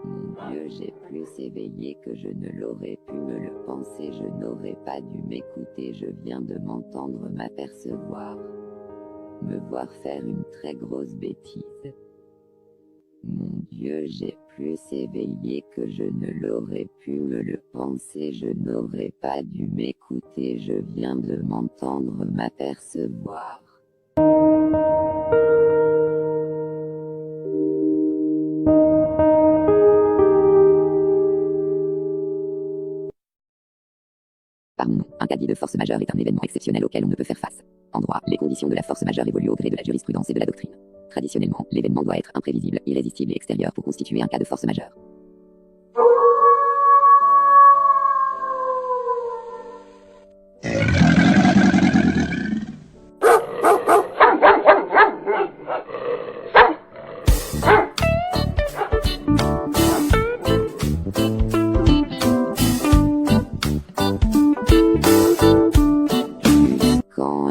Mon Dieu, j'ai plus éveillé que je ne l'aurais pu me le penser, je n'aurais pas dû m'écouter, je viens de m'entendre m'apercevoir, me voir faire une très grosse bêtise. Mon Dieu, j'ai plus éveillé que je ne l'aurais pu me le penser, je n'aurais pas dû m'écouter, je viens de m'entendre m'apercevoir. Par mon nom, un cas dit de force majeure est un événement exceptionnel auquel on ne peut faire face. En droit, les conditions de la force majeure évoluent au gré de la jurisprudence et de la doctrine. Traditionnellement, l'événement doit être imprévisible, irrésistible et extérieur pour constituer un cas de force majeure.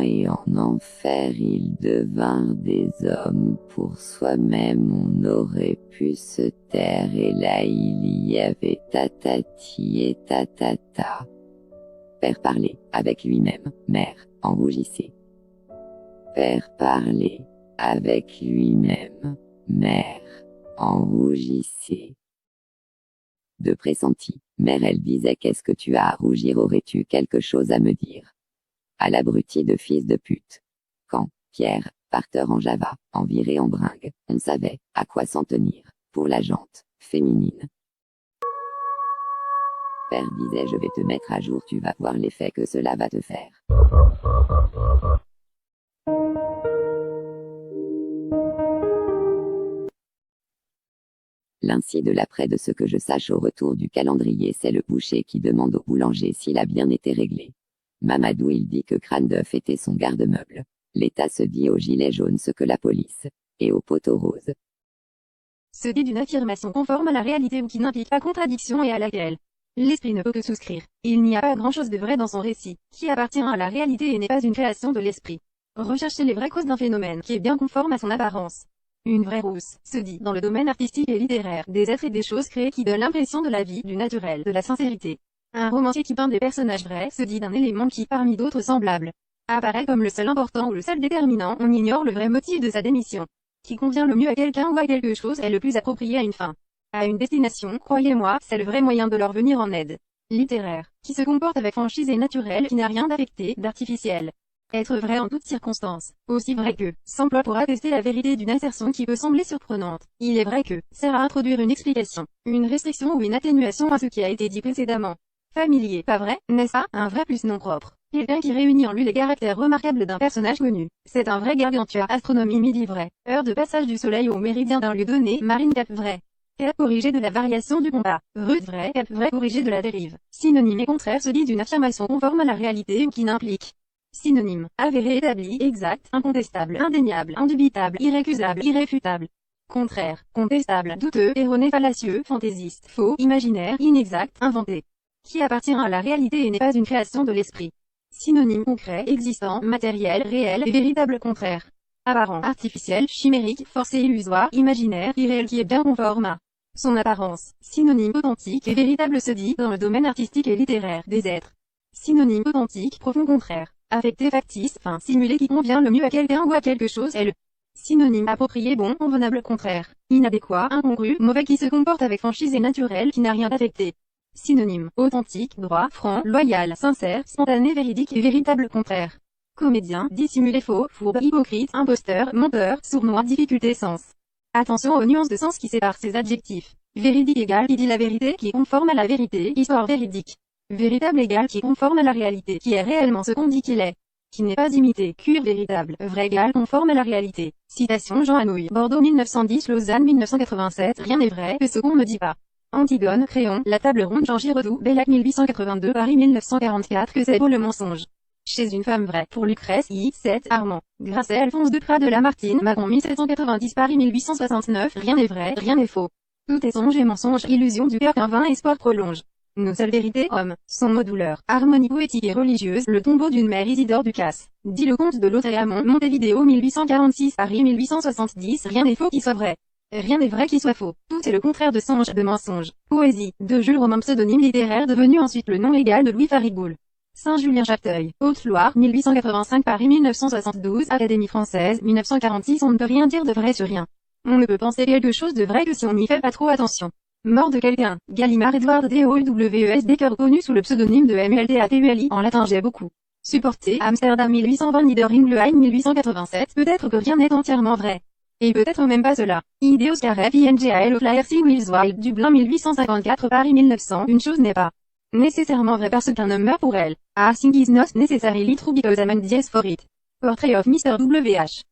Et en enfer ils devinrent des hommes, pour soi-même on aurait pu se taire, et là il y avait tatati et tatata. Père parlait avec lui-même, mère en rougissait. Père parlait avec lui-même, mère en rougissait. De pressenti, mère elle disait: qu'est-ce que tu as à rougir, aurais-tu quelque chose à me dire? À l'abruti de fils de pute. Quand, Pierre, parteur en Java, en viré en bringue, on savait à quoi s'en tenir, pour la jante féminine. Père disait: je vais te mettre à jour, tu vas voir l'effet que cela va te faire. L'ainsi de l'après, de ce que je sache au retour du calendrier, c'est le boucher qui demande au boulanger s'il a bien été réglé. Mamadou il dit que Crâne d'œuf était son garde-meuble. L'État se dit au gilet jaune ce que la police, et au poteau rose se dit d'une affirmation conforme à la réalité ou qui n'implique pas contradiction et à laquelle l'esprit ne peut que souscrire. Il n'y a pas grand-chose de vrai dans son récit, qui appartient à la réalité et n'est pas une création de l'esprit. Rechercher les vraies causes d'un phénomène qui est bien conforme à son apparence. Une vraie rousse, se dit, dans le domaine artistique et littéraire, des êtres et des choses créées qui donnent l'impression de la vie, du naturel, de la sincérité. Un romancier qui peint des personnages vrais se dit d'un élément qui, parmi d'autres semblables, apparaît comme le seul important ou le seul déterminant. On ignore le vrai motif de sa démission. Qui convient le mieux à quelqu'un ou à quelque chose est le plus approprié à une fin. À une destination, croyez-moi, c'est le vrai moyen de leur venir en aide. Littéraire, qui se comporte avec franchise et naturel, qui n'a rien d'affecté, d'artificiel. Être vrai en toutes circonstances, aussi vrai que, s'emploie pour attester la vérité d'une assertion qui peut sembler surprenante. Il est vrai que, sert à introduire une explication, une restriction ou une atténuation à ce qui a été dit précédemment. Familier, pas vrai, n'est-ce pas, un vrai plus non propre. Quelqu'un qui réunit en lui les caractères remarquables d'un personnage connu. C'est un vrai gargantua. Astronomie midi vrai. Heure de passage du soleil au méridien d'un lieu donné. Marine cap vrai. Cap corrigé de la variation du compas. Rude vrai. Cap vrai corrigé de la dérive. Synonyme et contraire se dit d'une affirmation conforme à la réalité ou qui n'implique. Synonyme, avéré, établi, exact, incontestable, indéniable, indubitable, irrécusable, irréfutable. Contraire, contestable, douteux, erroné, fallacieux, fantaisiste, faux, imaginaire, inexact, inventé. Qui appartient à la réalité et n'est pas une création de l'esprit. Synonyme, concret, existant, matériel, réel et véritable. Contraire. Apparent, artificiel, chimérique, forcé, illusoire, imaginaire, irréel, qui est bien conforme à son apparence. Synonyme, authentique et véritable se dit, dans le domaine artistique et littéraire, des êtres. Synonyme, authentique, profond. Contraire. Affecté, factice, fin, simulé, qui convient le mieux à quelqu'un ou à quelque chose est le synonyme, approprié, bon, convenable. Contraire. Inadéquat, incongru, mauvais, qui se comporte avec franchise et naturel, qui n'a rien d'affecté. Synonyme, authentique, droit, franc, loyal, sincère, spontané, véridique et véritable. Contraire. Comédien, dissimulé, faux, fourbe, hypocrite, imposteur, menteur, sournois, difficulté, sens. Attention aux nuances de sens qui séparent ces adjectifs. Véridique égale qui dit la vérité, qui est conforme à la vérité, histoire véridique. Véritable égale qui est conforme à la réalité, qui est réellement ce qu'on dit qu'il est. qui n'est pas imité, cure véritable, vrai égal conforme à la réalité. Citation Jean Anouilh, Bordeaux 1910, Lausanne 1987, rien n'est vrai que ce qu'on ne dit pas. Antigone, Créon, La Table Ronde, Jean Giraudoux, Bellac 1882, Paris 1944, que c'est beau le mensonge. Chez une femme vraie, pour Lucrèce, I. 7, Armand. Grasset, Alphonse de Prat de Lamartine, Macron 1790, Paris 1869, rien n'est vrai, rien n'est faux. Tout est songe et mensonge, illusion du cœur qu'un vain espoir prolonge. Nos seules vérités, hommes, sont nos douleurs, harmonie poétique et religieuse, le tombeau d'une mère Isidore Ducasse. Dit le comte de Lautréamont, Montevideo 1846, Paris 1870, rien n'est faux qui soit vrai. Rien n'est vrai qui soit faux. Tout est le contraire de songe, de mensonge. Poésie, de Jules Romain, pseudonyme littéraire devenu ensuite le nom légal de Louis Farigoul. Saint-Julien-Chapteuil, Haute-Loire, 1885, Paris 1972, Académie française, 1946. On ne peut rien dire de vrai sur rien. On ne peut penser quelque chose de vrai que si on n'y fait pas trop attention. Mort de quelqu'un. Gallimard Edward DOUWES Baker, connu sous le pseudonyme de MULTATULI, en latin j'ai beaucoup. Supporté, Amsterdam 1820, Niederingleheim 1887, peut-être que rien n'est entièrement vrai. Et peut-être même pas cela. Ideos Carref INGAL Flyer Wilswild, Dublin 1854, Paris 1900, une chose n'est pas nécessairement vraie parce qu'un homme meurt pour elle. A thing is not necessarily true because a man dies for it. Portrait of Mr. WH.